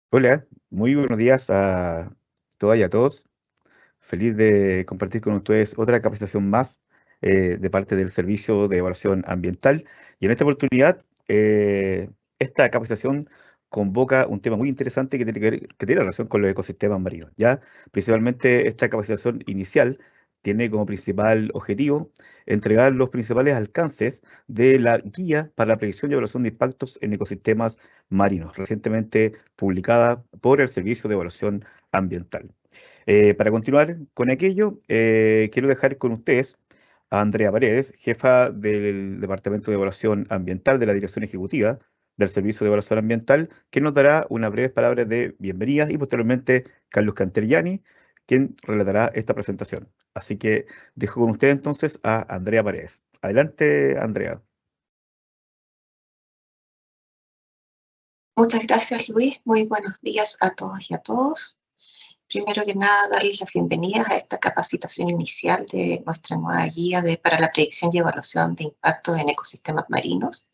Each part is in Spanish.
Hola, muy buenos días a todas y a todos. Feliz de compartir con ustedes otra capacitación más de parte del Servicio de Evaluación Ambiental. Y en esta oportunidad, esta capacitación convoca un tema muy interesante que tiene relación con los ecosistemas marinos. Ya, principalmente esta capacitación inicial tiene como principal objetivo entregar los principales alcances de la guía para la predicción y evaluación de impactos en ecosistemas marinos, recientemente publicada por el Servicio de Evaluación Ambiental. Para continuar con aquello, quiero dejar con ustedes a Andrea Paredes, jefa del Departamento de Evaluación Ambiental de la Dirección Ejecutiva del Servicio de Evaluación Ambiental, que nos dará unas breves palabras de bienvenida y posteriormente Carlos Canteriani, quien relatará esta presentación. Así que dejo con ustedes entonces a Andrea Paredes. Adelante, Andrea. Muchas gracias, Luis. Muy buenos días a todos y a todos. Primero que nada, darles las bienvenidas a esta capacitación inicial de nuestra nueva guía para la predicción y evaluación de impactos en ecosistemas marinos.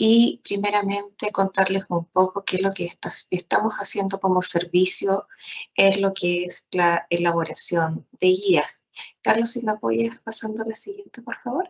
Y primeramente contarles un poco qué es lo que estamos haciendo como servicio en lo que es la elaboración de guías. Carlos, si me apoyas pasando a la siguiente, por favor.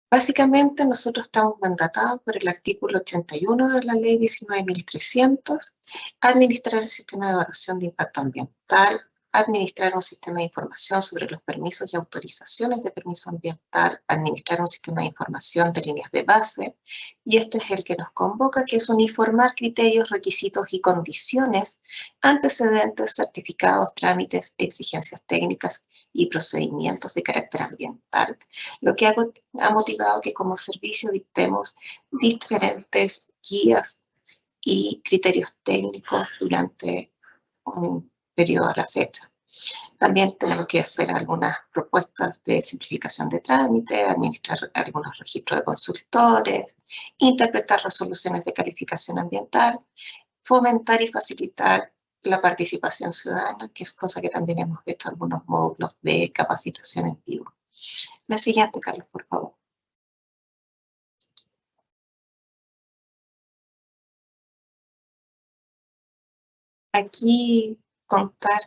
Básicamente, nosotros estamos mandatados por el artículo 81 de la Ley 19.300 a administrar el sistema de evaluación de impacto ambiental, administrar un sistema de información sobre los permisos y autorizaciones de permiso ambiental, administrar un sistema de información de líneas de base, y este es el que nos convoca, que es uniformar criterios, requisitos y condiciones, antecedentes, certificados, trámites, exigencias técnicas y procedimientos de carácter ambiental, lo que ha motivado que como servicio dictemos diferentes guías y criterios técnicos durante un periodo a la fecha. También tenemos que hacer algunas propuestas de simplificación de trámite, administrar algunos registros de consultores, interpretar resoluciones de calificación ambiental, fomentar y facilitar la participación ciudadana, que es cosa que también hemos hecho en algunos módulos de capacitación en vivo. La siguiente, Carlos, por favor. Aquí contar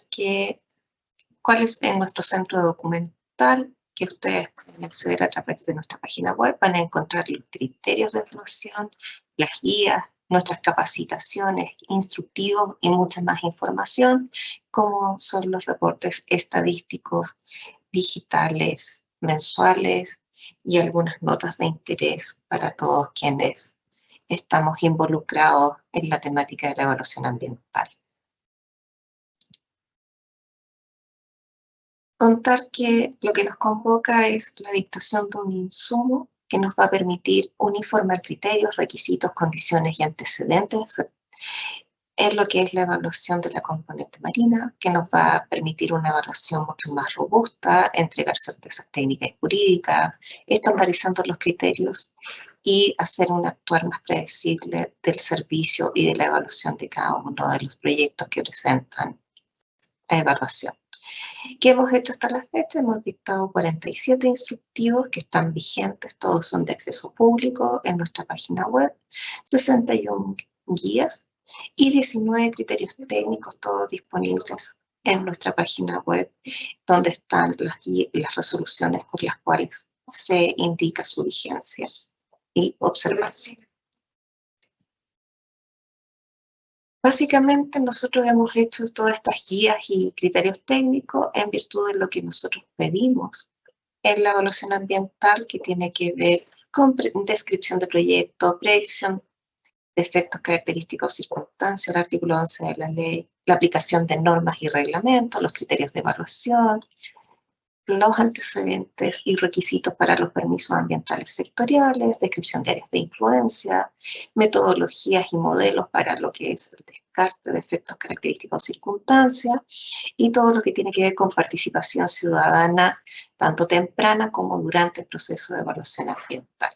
cuál es en nuestro centro documental, que ustedes pueden acceder a través de nuestra página web. Van a encontrar los criterios de evaluación, las guías, nuestras capacitaciones, instructivos y mucha más información, como son los reportes estadísticos digitales mensuales y algunas notas de interés para todos quienes estamos involucrados en la temática de la evaluación ambiental. Contar que lo que nos convoca es la dictación de un insumo que nos va a permitir uniformar criterios, requisitos, condiciones y antecedentes en lo que es la evaluación de la componente marina, que nos va a permitir una evaluación mucho más robusta, entregar certezas técnicas y jurídicas, estandarizando los criterios y hacer un actuar más predecible del servicio y de la evaluación de cada uno de los proyectos que presentan la evaluación. ¿Qué hemos hecho hasta la fecha? Hemos dictado 47 instructivos que están vigentes, todos son de acceso público en nuestra página web, 61 guías y 19 criterios técnicos, todos disponibles en nuestra página web, donde están las resoluciones por las cuales se indica su vigencia y observancia. Básicamente nosotros hemos hecho todas estas guías y criterios técnicos en virtud de lo que nosotros pedimos en la evaluación ambiental, que tiene que ver con descripción de proyecto, predicción de efectos, características o circunstancias, el artículo 11 de la ley, la aplicación de normas y reglamentos, los criterios de evaluación, los antecedentes y requisitos para los permisos ambientales sectoriales, descripción de áreas de influencia, metodologías y modelos para lo que es el descarte de efectos, características o circunstancias, y todo lo que tiene que ver con participación ciudadana, tanto temprana como durante el proceso de evaluación ambiental.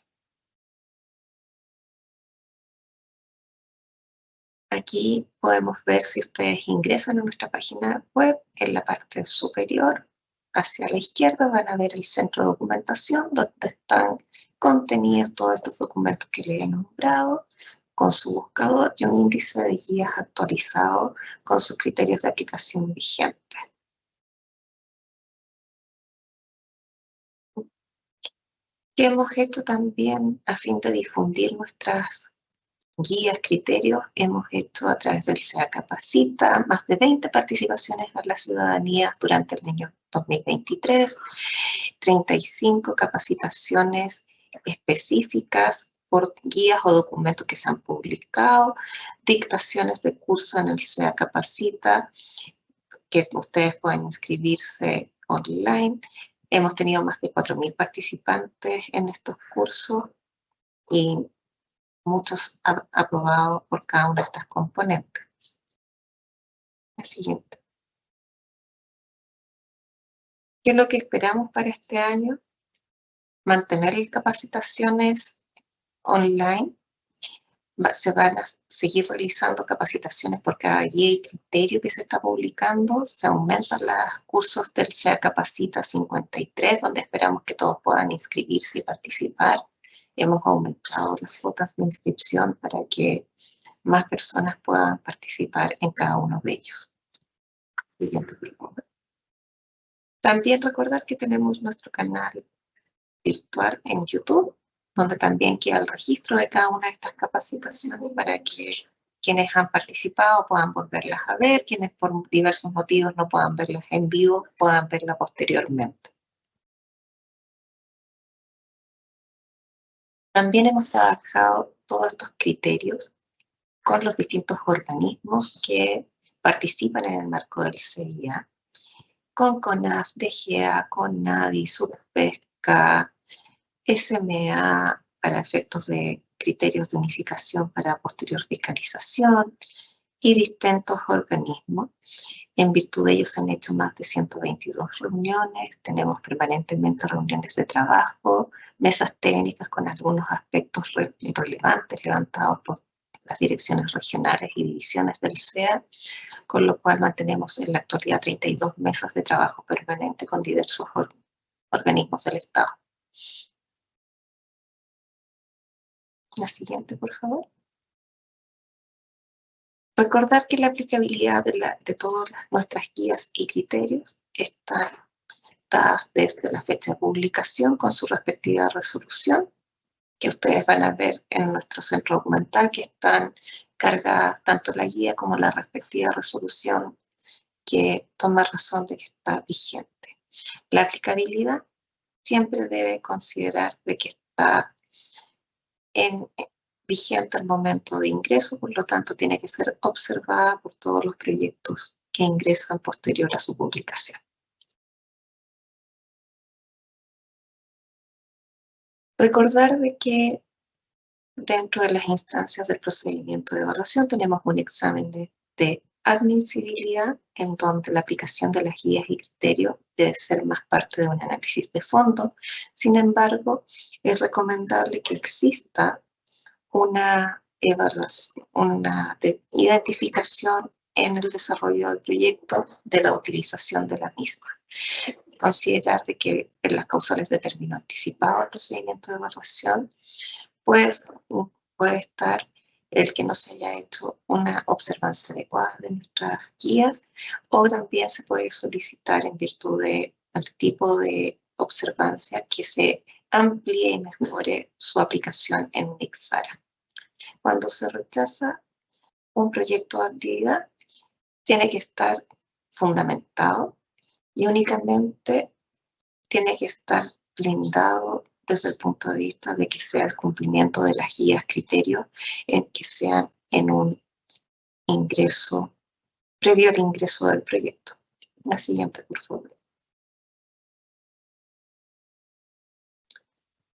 Aquí podemos ver, si ustedes ingresan a nuestra página web, en la parte superior, hacia la izquierda, van a ver el centro de documentación, donde están contenidos todos estos documentos que les he nombrado, con su buscador y un índice de guías actualizado con sus criterios de aplicación vigentes. ¿Qué hemos hecho también a fin de difundir nuestras guías, criterios? Hemos hecho a través del SEA Capacita más de 20 participaciones a la ciudadanía durante el año 2023, 35 capacitaciones específicas por guías o documentos que se han publicado, dictaciones de curso en el SEA Capacita, que ustedes pueden inscribirse online. Hemos tenido más de 4.000 participantes en estos cursos y muchos aprobados por cada una de estas componentes. La siguiente. ¿Qué es lo que esperamos para este año? Mantener las capacitaciones online. Se van a seguir realizando capacitaciones por cada guía y criterio que se está publicando. Se aumentan los cursos del SEA Capacita 53, donde esperamos que todos puedan inscribirse y participar. Hemos aumentado las cuotas de inscripción para que más personas puedan participar en cada uno de ellos. Siguiente, por favor. También recordar que tenemos nuestro canal virtual en YouTube, donde también queda el registro de cada una de estas capacitaciones para que quienes han participado puedan volverlas a ver, quienes por diversos motivos no puedan verlas en vivo, puedan verlas posteriormente. También hemos trabajado todos estos criterios con los distintos organismos que participan en el marco del CIA, con CONAF, DGA, CONADI, Subpesca, SMA para efectos de criterios de unificación para posterior fiscalización y distintos organismos. En virtud de ellos se han hecho más de 122 reuniones, tenemos permanentemente reuniones de trabajo, mesas técnicas con algunos aspectos relevantes levantados por las direcciones regionales y divisiones del SEA, con lo cual mantenemos en la actualidad 32 mesas de trabajo permanente con diversos organismos del Estado. La siguiente, por favor. Recordar que la aplicabilidad de todas nuestras guías y criterios está dadas desde la fecha de publicación con su respectiva resolución, que ustedes van a ver en nuestro centro documental, que están cargadas tanto la guía como la respectiva resolución, que toma razón de que está vigente. La aplicabilidad siempre debe considerar de que está vigente al momento de ingreso, por lo tanto tiene que ser observada por todos los proyectos que ingresan posterior a su publicación. Recordar de que dentro de las instancias del procedimiento de evaluación tenemos un examen de admisibilidad en donde la aplicación de las guías y criterios debe ser más parte de un análisis de fondo. Sin embargo, es recomendable que exista una evaluación, una identificación en el desarrollo del proyecto de la utilización de la misma. Considerar de que en las causales de término anticipado del procedimiento de evaluación, pues puede estar el que no se haya hecho una observancia adecuada de nuestras guías, o también se puede solicitar en virtud del tipo de observancia que se amplíe y mejore su aplicación en Nixara. Cuando se rechaza un proyecto de actividad, tiene que estar fundamentado y únicamente tiene que estar blindado desde el punto de vista de que sea el cumplimiento de las guías, criterios, en que sean en un ingreso, previo al ingreso del proyecto. La siguiente, por favor.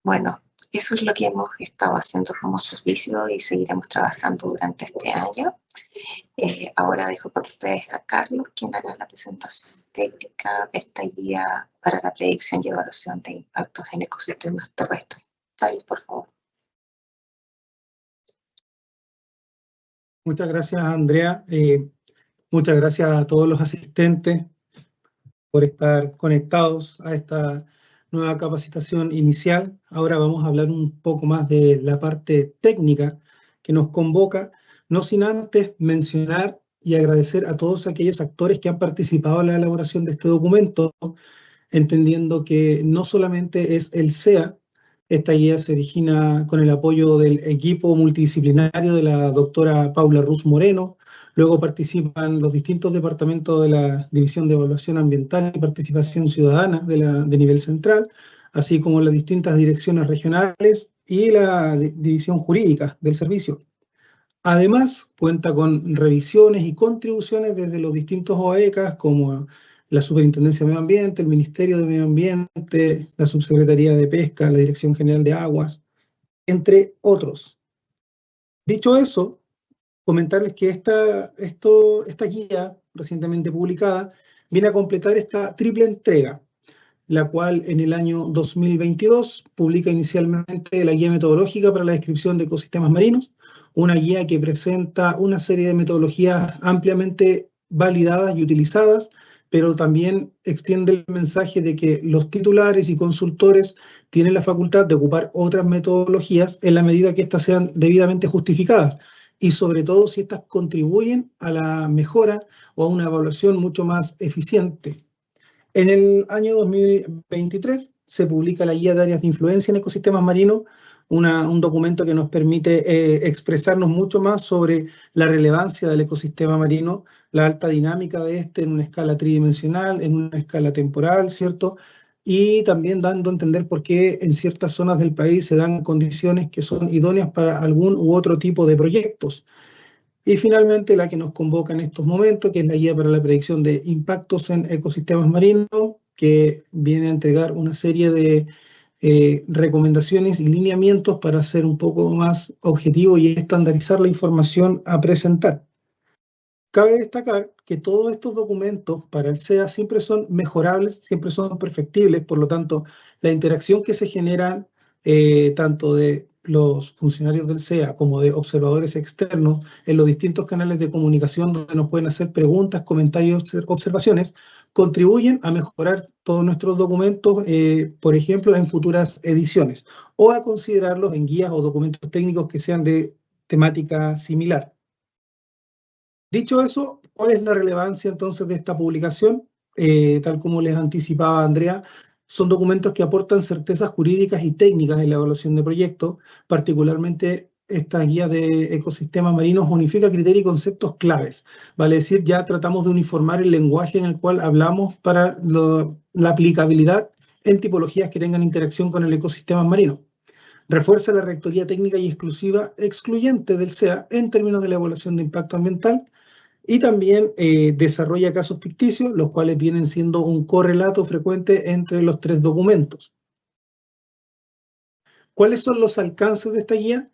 Bueno, eso es lo que hemos estado haciendo como servicio y seguiremos trabajando durante este año. Ahora dejo con ustedes a Carlos, quien hará la presentación técnica de esta guía para la predicción y evaluación de impactos en ecosistemas terrestres. Carlos, por favor. Muchas gracias, Andrea. Muchas gracias a todos los asistentes por estar conectados a esta nueva capacitación inicial. Ahora vamos a hablar un poco más de la parte técnica que nos convoca, no sin antes mencionar y agradecer a todos aquellos actores que han participado en la elaboración de este documento, entendiendo que no solamente es el SEA, esta guía se origina con el apoyo del equipo multidisciplinario de la doctora Paula Ruz Moreno, luego participan los distintos departamentos de la División de Evaluación Ambiental y Participación Ciudadana de nivel central, así como las distintas direcciones regionales y la división jurídica del servicio. Además, cuenta con revisiones y contribuciones desde los distintos OECAS, como la Superintendencia de Medio Ambiente, el Ministerio de Medio Ambiente, la Subsecretaría de Pesca, la Dirección General de Aguas, entre otros. Dicho eso, comentarles que esta guía, recientemente publicada, viene a completar esta triple entrega, la cual en el año 2022 publica inicialmente la guía metodológica para la descripción de ecosistemas marinos, una guía que presenta una serie de metodologías ampliamente validadas y utilizadas, pero también extiende el mensaje de que los titulares y consultores tienen la facultad de ocupar otras metodologías en la medida que éstas sean debidamente justificadas, y sobre todo si éstas contribuyen a la mejora o a una evaluación mucho más eficiente. En el año 2023 se publica la Guía de Áreas de Influencia en Ecosistemas Marinos, un documento que nos permite expresarnos mucho más sobre la relevancia del ecosistema marino, la alta dinámica de este en una escala tridimensional, en una escala temporal, ¿cierto? Y también dando a entender por qué en ciertas zonas del país se dan condiciones que son idóneas para algún u otro tipo de proyectos. Y finalmente la que nos convoca en estos momentos, que es la guía para la predicción de impactos en ecosistemas marinos, que viene a entregar una serie de recomendaciones y lineamientos para ser un poco más objetivo y estandarizar la información a presentar. Cabe destacar que todos estos documentos para el SEA siempre son mejorables, siempre son perfectibles, por lo tanto, la interacción que se genera tanto de los funcionarios del SEA como de observadores externos en los distintos canales de comunicación donde nos pueden hacer preguntas, comentarios, observaciones, contribuyen a mejorar todos nuestros documentos, por ejemplo, en futuras ediciones, o a considerarlos en guías o documentos técnicos que sean de temática similar. Dicho eso, ¿cuál es la relevancia entonces de esta publicación? Tal como les anticipaba Andrea, son documentos que aportan certezas jurídicas y técnicas en la evaluación de proyectos, particularmente esta guía de ecosistemas marinos unifica criterios y conceptos claves. Vale decir, ya tratamos de uniformar el lenguaje en el cual hablamos para la aplicabilidad en tipologías que tengan interacción con el ecosistema marino. Refuerza la rectoría técnica y exclusiva excluyente del SEA en términos de la evaluación de impacto ambiental, y también desarrolla casos ficticios, los cuales vienen siendo un correlato frecuente entre los tres documentos. ¿Cuáles son los alcances de esta guía?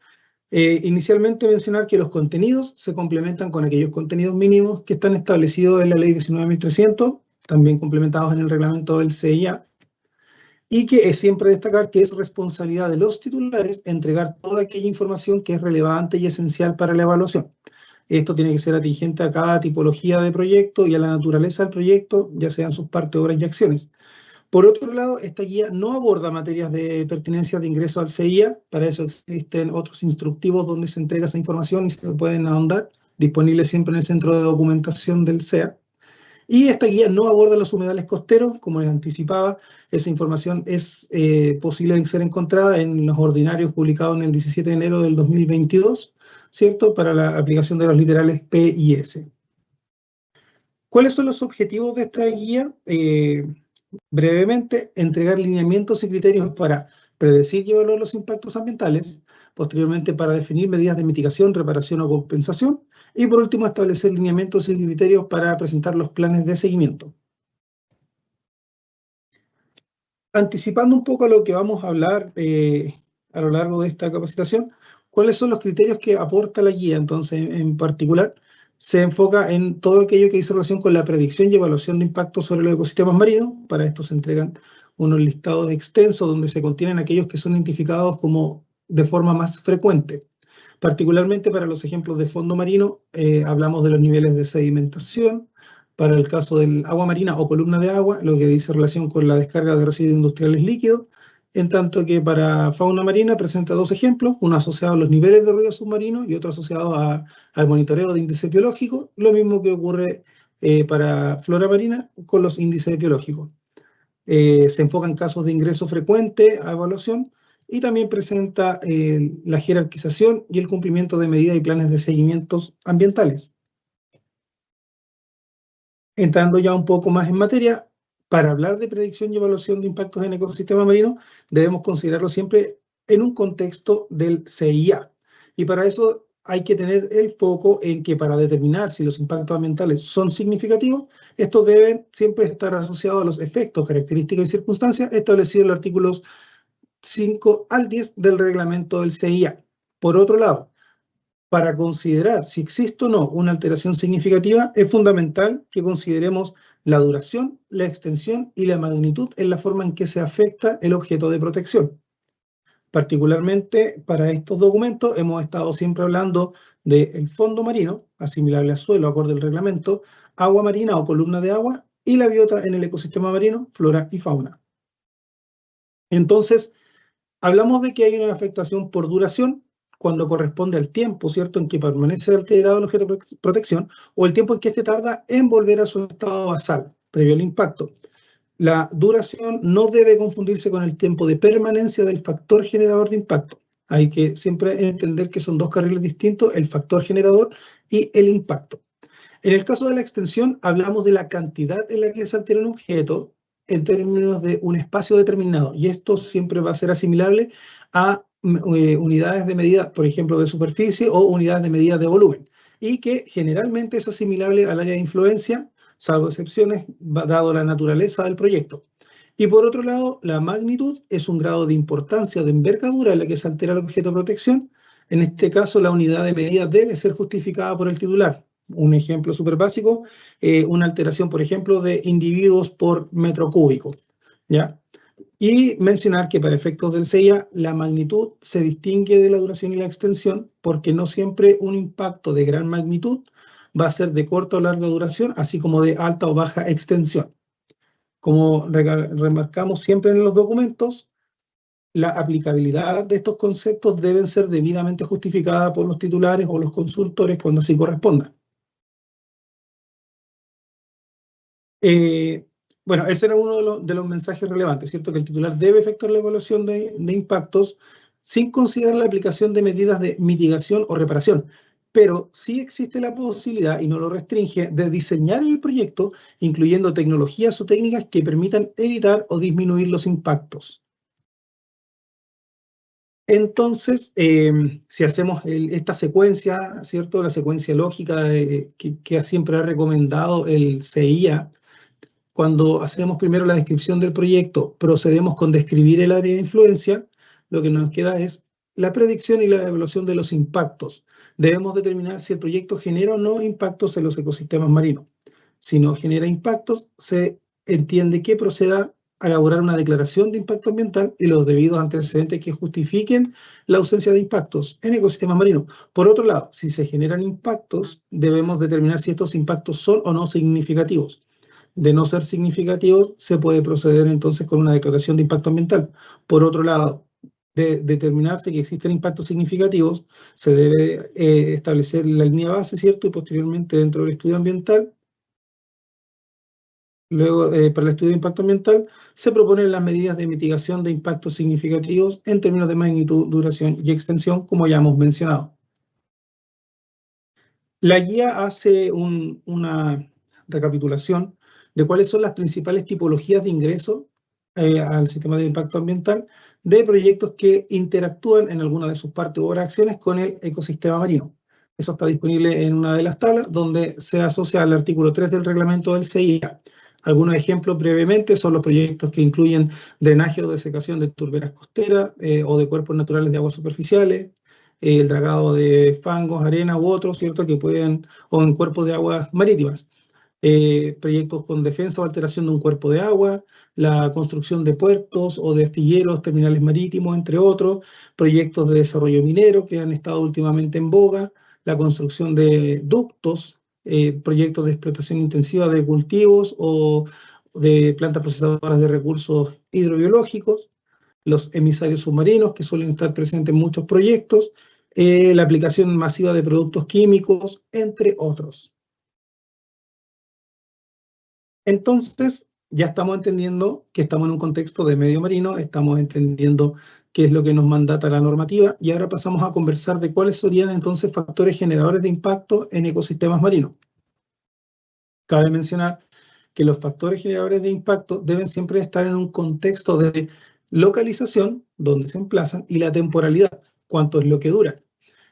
Inicialmente mencionar que los contenidos se complementan con aquellos contenidos mínimos que están establecidos en la Ley 19.300, también complementados en el reglamento del CIA, y que es siempre destacar que es responsabilidad de los titulares entregar toda aquella información que es relevante y esencial para la evaluación. Esto tiene que ser atingente a cada tipología de proyecto y a la naturaleza del proyecto, ya sean sus partes, obras y acciones. Por otro lado, esta guía no aborda materias de pertinencia de ingreso al CIA, para eso existen otros instructivos donde se entrega esa información y se pueden ahondar, disponibles siempre en el centro de documentación del SEA. Y esta guía no aborda los humedales costeros, como les anticipaba, esa información es posible de ser encontrada en los ordinarios publicados en el 17 de enero del 2022, ¿cierto? Para la aplicación de los literales P y S. ¿Cuáles son los objetivos de esta guía? Brevemente, entregar lineamientos y criterios para predecir y evaluar los impactos ambientales, posteriormente para definir medidas de mitigación, reparación o compensación, y por último establecer lineamientos y criterios para presentar los planes de seguimiento. Anticipando un poco a lo que vamos a hablar a lo largo de esta capacitación, ¿cuáles son los criterios que aporta la guía? Entonces, en particular, se enfoca en todo aquello que dice relación con la predicción y evaluación de impactos sobre los ecosistemas marinos. Para esto se entregan unos listados extensos donde se contienen aquellos que son identificados como de forma más frecuente. Particularmente para los ejemplos de fondo marino, hablamos de los niveles de sedimentación. Para el caso del agua marina o columna de agua, lo que dice relación con la descarga de residuos industriales líquidos. en tanto que para fauna marina presenta dos ejemplos, uno asociado a los niveles de ruido submarino y otro asociado al monitoreo de índices biológicos, lo mismo que ocurre para flora marina con los índices biológicos. Se enfoca en casos de ingreso frecuente a evaluación y también presenta la jerarquización y el cumplimiento de medidas y planes de seguimientos ambientales. Entrando ya un poco más en materia, para hablar de predicción y evaluación de impactos en ecosistema marino, debemos considerarlo siempre en un contexto del CIA. Y para eso hay que tener el foco en que para determinar si los impactos ambientales son significativos, estos deben siempre estar asociados a los efectos, características y circunstancias establecidos en los artículos 5 al 10 del reglamento del CIA. Por otro lado, para considerar si existe o no una alteración significativa, es fundamental que consideremos la duración, la extensión y la magnitud en la forma en que se afecta el objeto de protección. Particularmente para estos documentos hemos estado siempre hablando del fondo marino, asimilable al suelo, acorde al reglamento, agua marina o columna de agua, y la biota en el ecosistema marino, flora y fauna. Entonces, hablamos de que hay una afectación por duración cuando corresponde al tiempo, ¿cierto?, en que permanece alterado el objeto de protección o el tiempo en que éste tarda en volver a su estado basal, previo al impacto. La duración no debe confundirse con el tiempo de permanencia del factor generador de impacto. Hay que siempre entender que son dos carriles distintos, el factor generador y el impacto. En el caso de la extensión, hablamos de la cantidad en la que se altera un objeto en términos de un espacio determinado, y esto siempre va a ser asimilable a unidades de medida, por ejemplo, de superficie o unidades de medida de volumen, y que generalmente es asimilable al área de influencia, salvo excepciones, dado la naturaleza del proyecto. Y por otro lado, la magnitud es un grado de importancia de envergadura en la que se altera el objeto de protección. En este caso, la unidad de medida debe ser justificada por el titular. Un ejemplo súper básico, una alteración, por ejemplo, de individuos por metro cúbico, ¿ya? Y mencionar que para efectos del CIA, la magnitud se distingue de la duración y la extensión, porque no siempre un impacto de gran magnitud va a ser de corta o larga duración, así como de alta o baja extensión. Como remarcamos siempre en los documentos, la aplicabilidad de estos conceptos deben ser debidamente justificada por los titulares o los consultores cuando así corresponda. Bueno, ese era uno de los mensajes relevantes, ¿cierto? Que el titular debe efectuar la evaluación de impactos sin considerar la aplicación de medidas de mitigación o reparación, pero sí existe la posibilidad, y no lo restringe, de diseñar el proyecto incluyendo tecnologías o técnicas que permitan evitar o disminuir los impactos. Entonces, si hacemos esta secuencia, ¿cierto? La secuencia lógica que siempre ha recomendado el CIA, cuando hacemos primero la descripción del proyecto, procedemos con describir el área de influencia, lo que nos queda es la predicción y la evaluación de los impactos. Debemos determinar si el proyecto genera o no impactos en los ecosistemas marinos. Si no genera impactos, se entiende que proceda a elaborar una declaración de impacto ambiental y los debidos antecedentes que justifiquen la ausencia de impactos en ecosistemas marinos. Por otro lado, si se generan impactos, debemos determinar si estos impactos son o no significativos. De no ser significativos, se puede proceder entonces con una declaración de impacto ambiental. Por otro lado, de determinarse que existen impactos significativos, se debe establecer la línea base, ¿cierto? Y posteriormente dentro del estudio ambiental, luego para el estudio de impacto ambiental, se proponen las medidas de mitigación de impactos significativos en términos de magnitud, duración y extensión, como ya hemos mencionado. La guía hace una recapitulación de cuáles son las principales tipologías de ingreso al sistema de impacto ambiental de proyectos que interactúan en alguna de sus partes o acciones con el ecosistema marino. Eso está disponible en una de las tablas donde se asocia al artículo 3 del reglamento del CIA. Algunos ejemplos brevemente son los proyectos que incluyen drenaje o desecación de turberas costeras o de cuerpos naturales de aguas superficiales, el dragado de fangos, arena u otros, ¿cierto?, que pueden, o en cuerpos de aguas marítimas. Proyectos con defensa o alteración de un cuerpo de agua, la construcción de puertos o de astilleros, terminales marítimos, entre otros, proyectos de desarrollo minero que han estado últimamente en boga, la construcción de ductos, proyectos de explotación intensiva de cultivos o de plantas procesadoras de recursos hidrobiológicos, los emisarios submarinos, que suelen estar presentes en muchos proyectos, la aplicación masiva de productos químicos, entre otros. Entonces, ya estamos entendiendo que estamos en un contexto de medio marino, estamos entendiendo qué es lo que nos mandata la normativa, y ahora pasamos a conversar de cuáles serían entonces factores generadores de impacto en ecosistemas marinos. Cabe mencionar que los factores generadores de impacto deben siempre estar en un contexto de localización, donde se emplazan, y la temporalidad, cuánto es lo que duran.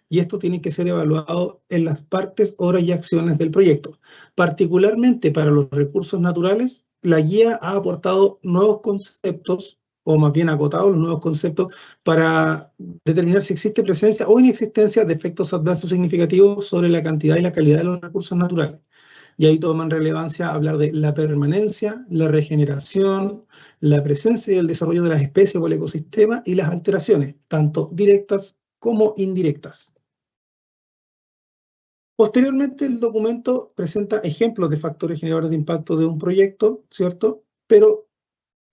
Y esto tiene que ser evaluado en las partes, horas y acciones del proyecto. Particularmente para los recursos naturales, la guía ha aportado nuevos conceptos, o más bien acotado los nuevos conceptos, para determinar si existe presencia o inexistencia de efectos adversos significativos sobre la cantidad y la calidad de los recursos naturales. Y ahí toman relevancia hablar de la permanencia, la regeneración, la presencia y el desarrollo de las especies o el ecosistema y las alteraciones, tanto directas como indirectas. Posteriormente, el documento presenta ejemplos de factores generadores de impacto de un proyecto, ¿cierto? Pero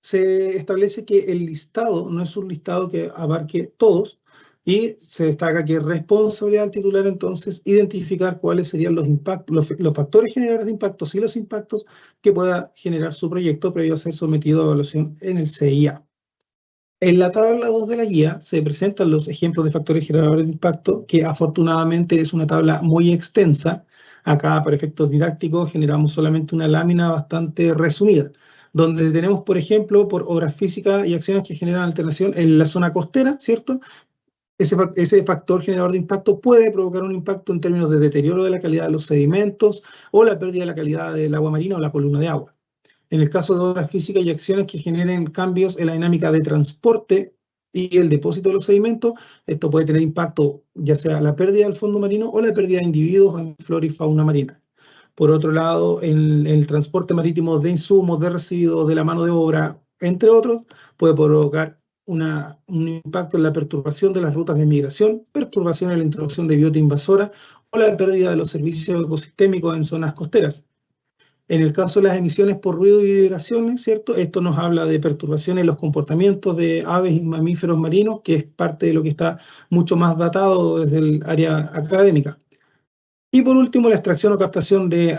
se establece que el listado no es un listado que abarque todos, y se destaca que es responsabilidad del titular entonces identificar cuáles serían los impactos, los factores generadores de impactos y los impactos que pueda generar su proyecto previo a ser sometido a evaluación en el CIA. En la tabla 2 de la guía se presentan los ejemplos de factores generadores de impacto, que afortunadamente es una tabla muy extensa. Acá, para efectos didácticos, generamos solamente una lámina bastante resumida, donde tenemos, por ejemplo, por obras físicas y acciones que generan alteración en la zona costera, ¿cierto? Ese factor generador de impacto puede provocar un impacto en términos de deterioro de la calidad de los sedimentos o la pérdida de la calidad del agua marina o la columna de agua. En el caso de obras físicas y acciones que generen cambios en la dinámica de transporte y el depósito de los sedimentos, esto puede tener impacto ya sea la pérdida del fondo marino o la pérdida de individuos en flora y fauna marina. Por otro lado, en el transporte marítimo de insumos, de residuos, de la mano de obra, entre otros, puede provocar un impacto en la perturbación de las rutas de migración, perturbación en la introducción de biota invasora o la pérdida de los servicios ecosistémicos en zonas costeras. En el caso de las emisiones por ruido y vibraciones, ¿cierto? Esto nos habla de perturbaciones en los comportamientos de aves y mamíferos marinos, que es parte de lo que está mucho más datado desde el área académica. Y por último, la extracción o captación de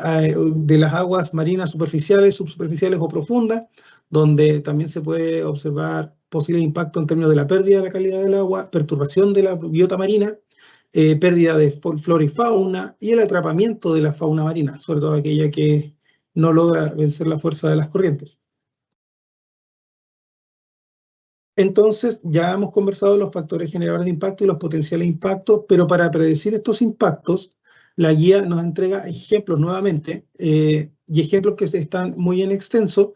las aguas marinas superficiales, subsuperficiales o profundas, donde también se puede observar posible impacto en términos de la pérdida de la calidad del agua, perturbación de la biota marina, pérdida de flora y fauna y el atrapamiento de la fauna marina, sobre todo aquella que no logra vencer la fuerza de las corrientes. Entonces, ya hemos conversado de los factores generadores de impacto y los potenciales impactos, pero para predecir estos impactos, la guía nos entrega ejemplos nuevamente, y ejemplos que están muy en extenso,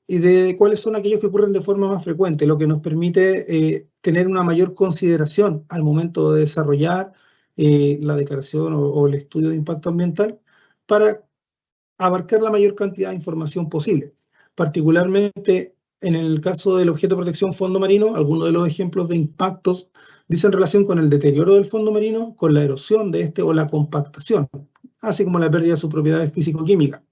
y de cuáles son aquellos que ocurren de forma más frecuente, lo que nos permite tener una mayor consideración al momento de desarrollar la declaración o el estudio de impacto ambiental para abarcar la mayor cantidad de información posible. Particularmente en el caso del objeto de protección fondo marino, algunos de los ejemplos de impactos dicen relación con el deterioro del fondo marino, con la erosión de este o la compactación, así como la pérdida de sus propiedades físico-químicas.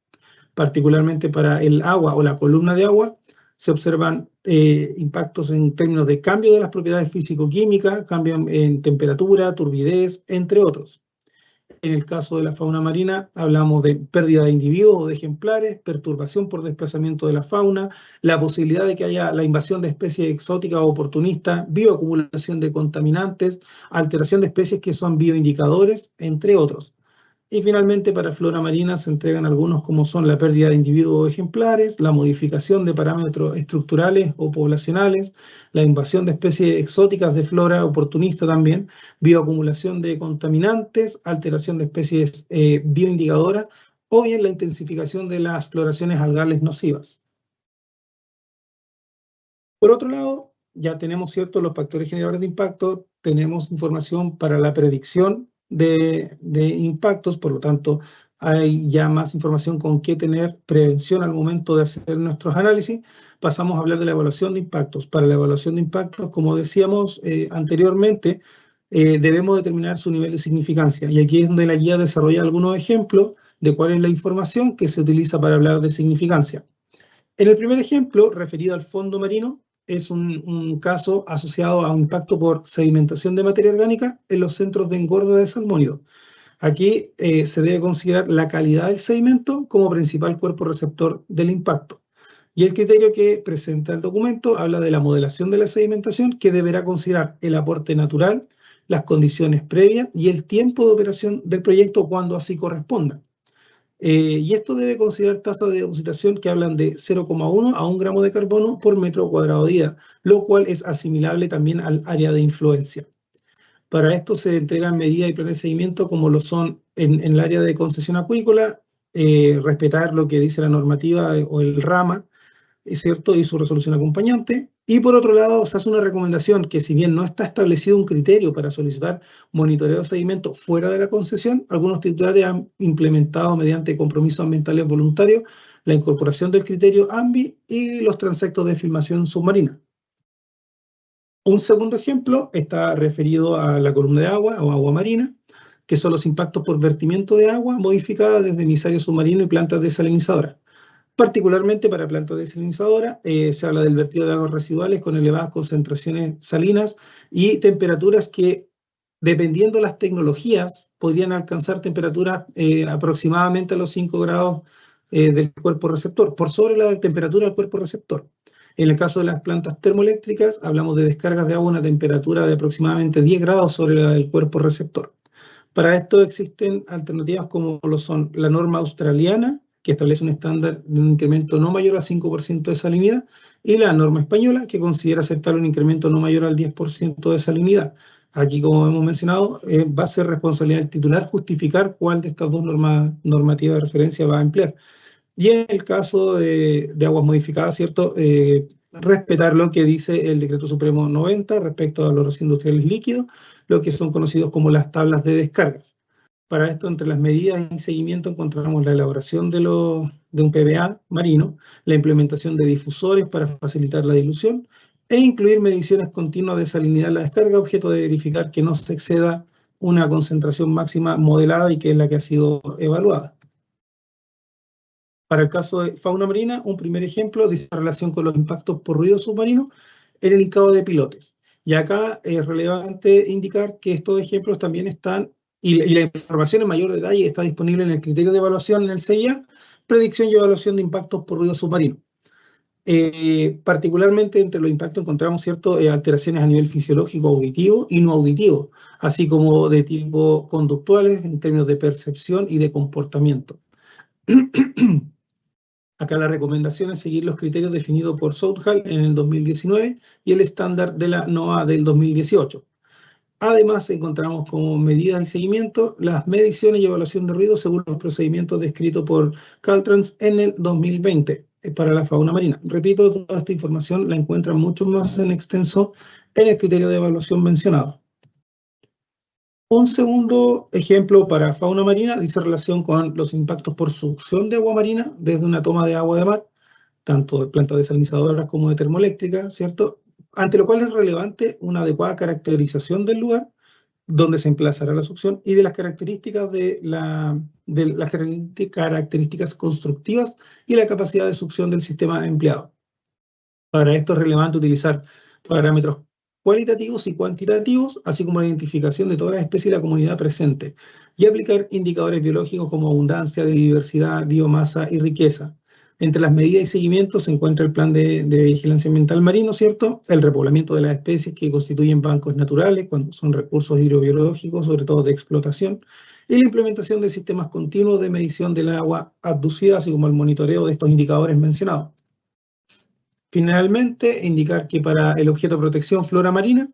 Particularmente para el agua o la columna de agua, se observan impactos en términos de cambio de las propiedades físico-químicas, cambio en temperatura, turbidez, entre otros. En el caso de la fauna marina, hablamos de pérdida de individuos o de ejemplares, perturbación por desplazamiento de la fauna, la posibilidad de que haya la invasión de especies exóticas o oportunistas, bioacumulación de contaminantes, alteración de especies que son bioindicadores, entre otros. Y finalmente, para flora marina se entregan algunos como son la pérdida de individuos o ejemplares, la modificación de parámetros estructurales o poblacionales, la invasión de especies exóticas de flora oportunista también, bioacumulación de contaminantes, alteración de especies bioindicadoras o bien la intensificación de las floraciones algales nocivas. Por otro lado, ya tenemos ciertos los factores generadores de impacto, tenemos información para la predicción de impactos, por lo tanto hay ya más información con qué tener prevención al momento de hacer nuestros análisis. Pasamos a hablar de la evaluación de impactos. Para la evaluación de impactos, como decíamos anteriormente, debemos determinar su nivel de significancia, y aquí es donde la guía desarrolla algunos ejemplos de cuál es la información que se utiliza para hablar de significancia. En el primer ejemplo, referido al fondo marino, es un caso asociado a un impacto por sedimentación de materia orgánica en los centros de engorda de salmónidos. Aquí se debe considerar la calidad del sedimento como principal cuerpo receptor del impacto. Y el criterio que presenta el documento habla de la modelación de la sedimentación, que deberá considerar el aporte natural, las condiciones previas y el tiempo de operación del proyecto cuando así corresponda. Y esto debe considerar tasas de depositación que hablan de 0,1 a 1 gramo de carbono por metro cuadrado día, lo cual es asimilable también al área de influencia. Para esto se entregan medidas y planes de seguimiento como lo son en el área de concesión acuícola, respetar lo que dice la normativa o el RAMA, ¿es cierto? Y su resolución acompañante. Y por otro lado, se hace una recomendación que, si bien no está establecido un criterio para solicitar monitoreo de seguimiento fuera de la concesión, algunos titulares han implementado mediante compromisos ambientales voluntarios la incorporación del criterio AMBI y los transectos de filmación submarina. Un segundo ejemplo está referido a la columna de agua o agua marina, que son los impactos por vertimiento de agua modificada desde emisario submarino y plantas desalinizadoras. Particularmente para plantas desalinizadoras, se habla del vertido de aguas residuales con elevadas concentraciones salinas y temperaturas que, dependiendo de las tecnologías, podrían alcanzar temperaturas aproximadamente a los 5 grados del cuerpo receptor, por sobre la temperatura del cuerpo receptor. En el caso de las plantas termoeléctricas, hablamos de descargas de agua a una temperatura de aproximadamente 10 grados sobre la del cuerpo receptor. Para esto existen alternativas como lo son la norma australiana, que establece un estándar de un incremento no mayor al 5% de salinidad, y la norma española, que considera aceptable un incremento no mayor al 10% de salinidad. Aquí, como hemos mencionado, va a ser responsabilidad del titular justificar cuál de estas dos normativas de referencia va a emplear. Y en el caso de aguas modificadas, ¿cierto? Respetar lo que dice el Decreto Supremo 90 respecto a los residuos industriales líquidos, lo que son conocidos como las tablas de descargas. Para esto, entre las medidas y seguimiento encontramos la elaboración de un PBA marino, la implementación de difusores para facilitar la dilución e incluir mediciones continuas de salinidad en la descarga, objeto de verificar que no se exceda una concentración máxima modelada y que es la que ha sido evaluada. Para el caso de fauna marina, un primer ejemplo dice relación con los impactos por ruido submarino en el hincado de pilotes. Y acá es relevante indicar que estos ejemplos también están, y la información en mayor detalle está disponible en el criterio de evaluación en el CIA, predicción y evaluación de impactos por ruido submarino. Particularmente entre los impactos encontramos alteraciones a nivel fisiológico, auditivo y no auditivo, así como de tipo conductuales en términos de percepción y de comportamiento. Acá la recomendación es seguir los criterios definidos por Southall en el 2019 y el estándar de la NOAA del 2018. Además, encontramos como medidas y seguimiento las mediciones y evaluación de ruido según los procedimientos descritos por Caltrans en el 2020 para la fauna marina. Repito, toda esta información la encuentran mucho más en extenso en el criterio de evaluación mencionado. Un segundo ejemplo para fauna marina dice relación con los impactos por succión de agua marina desde una toma de agua de mar, tanto de plantas desalinizadoras como de termoeléctrica, ¿cierto? Ante lo cual es relevante una adecuada caracterización del lugar donde se emplazará la succión y de las características características constructivas y la capacidad de succión del sistema empleado. Para esto es relevante utilizar parámetros cualitativos y cuantitativos, así como la identificación de todas las especies de la comunidad presente, y aplicar indicadores biológicos como abundancia, diversidad, biomasa y riqueza. Entre las medidas y seguimientos se encuentra el plan de vigilancia ambiental marino, ¿cierto? El repoblamiento de las especies que constituyen bancos naturales, cuando son recursos hidrobiológicos, sobre todo de explotación, y la implementación de sistemas continuos de medición del agua abducida, así como el monitoreo de estos indicadores mencionados. Finalmente, indicar que para el objeto de protección flora marina,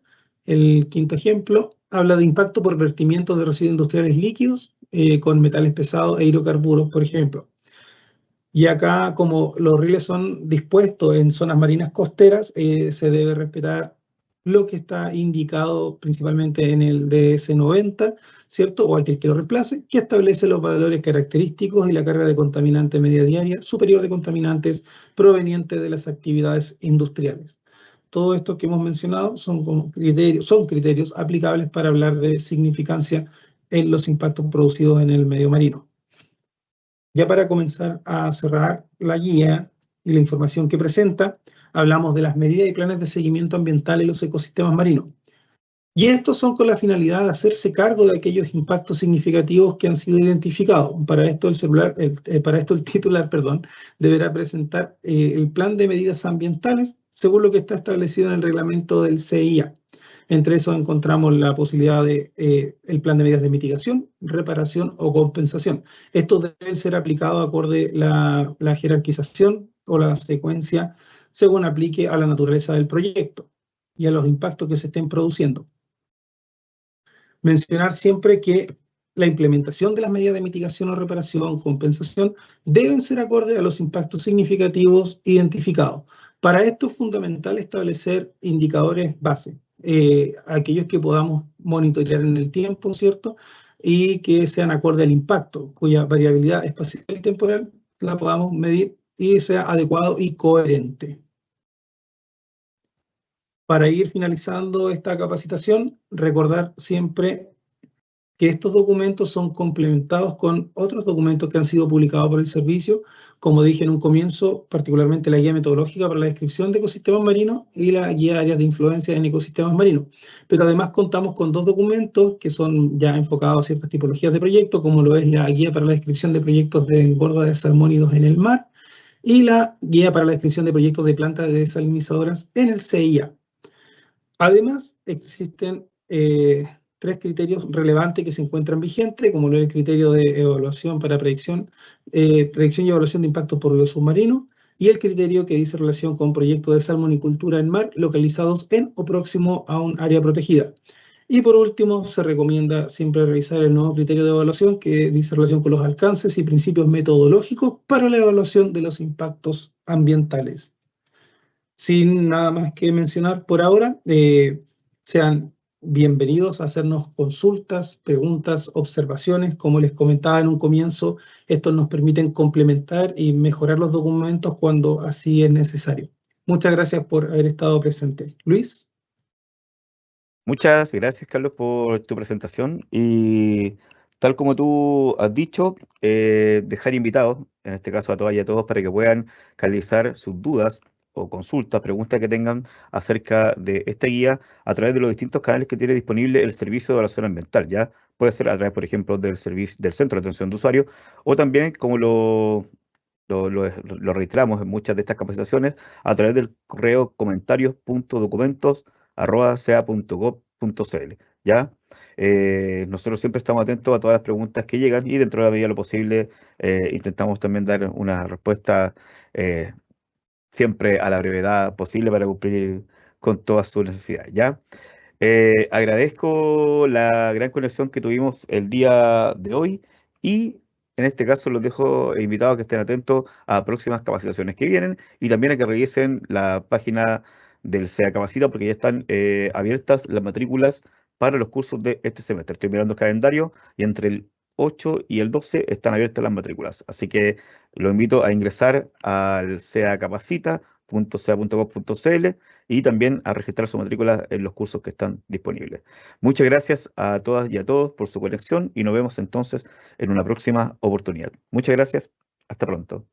el quinto ejemplo, habla de impacto por vertimiento de residuos industriales líquidos con metales pesados e hidrocarburos, por ejemplo. Y acá, como los rieles son dispuestos en zonas marinas costeras, se debe respetar lo que está indicado principalmente en el DS90, ¿cierto? O aquel que lo reemplace, que establece los valores característicos y la carga de contaminante media diaria superior de contaminantes provenientes de las actividades industriales. Todo esto que hemos mencionado son criterios aplicables para hablar de significancia en los impactos producidos en el medio marino. Ya para comenzar a cerrar la guía y la información que presenta, hablamos de las medidas y planes de seguimiento ambiental en los ecosistemas marinos. Y estos son con la finalidad de hacerse cargo de aquellos impactos significativos que han sido identificados. Para esto el titular, deberá presentar el plan de medidas ambientales según lo que está establecido en el reglamento del CIA. Entre esos encontramos la posibilidad de el plan de medidas de mitigación, reparación o compensación. Estos deben ser aplicados acorde la jerarquización o la secuencia según aplique a la naturaleza del proyecto y a los impactos que se estén produciendo. Mencionar siempre que la implementación de las medidas de mitigación o reparación, compensación, deben ser acorde a los impactos significativos identificados. Para esto es fundamental establecer indicadores base, aquellos que podamos monitorear en el tiempo, ¿cierto? Y que sean acorde al impacto, cuya variabilidad espacial y temporal la podamos medir y sea adecuado y coherente. Para ir finalizando esta capacitación, recordar siempre que estos documentos son complementados con otros documentos que han sido publicados por el servicio, como dije en un comienzo, particularmente la guía metodológica para la descripción de ecosistemas marinos y la guía de áreas de influencia en ecosistemas marinos. Pero además contamos con dos documentos que son ya enfocados a ciertas tipologías de proyectos, como lo es la guía para la descripción de proyectos de engorda de salmónidos en el mar y la guía para la descripción de proyectos de plantas desalinizadoras en el CIA. Además, existen tres criterios relevantes que se encuentran vigentes, como lo es el criterio de evaluación para predicción y evaluación de impactos por ruido submarino, y el criterio que dice relación con proyectos de salmonicultura en mar localizados en o próximo a un área protegida. Y por último, se recomienda siempre revisar el nuevo criterio de evaluación que dice relación con los alcances y principios metodológicos para la evaluación de los impactos ambientales. Sin nada más que mencionar por ahora, sean bienvenidos a hacernos consultas, preguntas, observaciones. Como les comentaba en un comienzo, estos nos permiten complementar y mejorar los documentos cuando así es necesario. Muchas gracias por haber estado presente. Luis. Muchas gracias, Carlos, por tu presentación y tal como tú has dicho, dejar invitados, en este caso a todas y a todos, para que puedan canalizar sus dudas o consultas, preguntas que tengan acerca de esta guía a través de los distintos canales que tiene disponible el servicio de evaluación ambiental, ¿ya? Puede ser a través, por ejemplo, del Centro de Atención de Usuarios o también, como lo reiteramos en muchas de estas capacitaciones, a través del correo comentarios.documentos@ca.gov.cl, ¿ya? Nosotros siempre estamos atentos a todas las preguntas que llegan y dentro de la medida de lo posible intentamos también dar una respuesta siempre a la brevedad posible para cumplir con todas sus necesidades, ¿ya? Agradezco la gran conexión que tuvimos el día de hoy y en este caso los dejo invitados a que estén atentos a próximas capacitaciones que vienen y también a que revisen la página del SEA Capacita porque ya están abiertas las matrículas para los cursos de este semestre. Estoy mirando el calendario y entre el 8 y el 12 están abiertas las matrículas. Así que los invito a ingresar al seacapacita.ca.gov.cl y también a registrar su matrícula en los cursos que están disponibles. Muchas gracias a todas y a todos por su conexión y nos vemos entonces en una próxima oportunidad. Muchas gracias. Hasta pronto.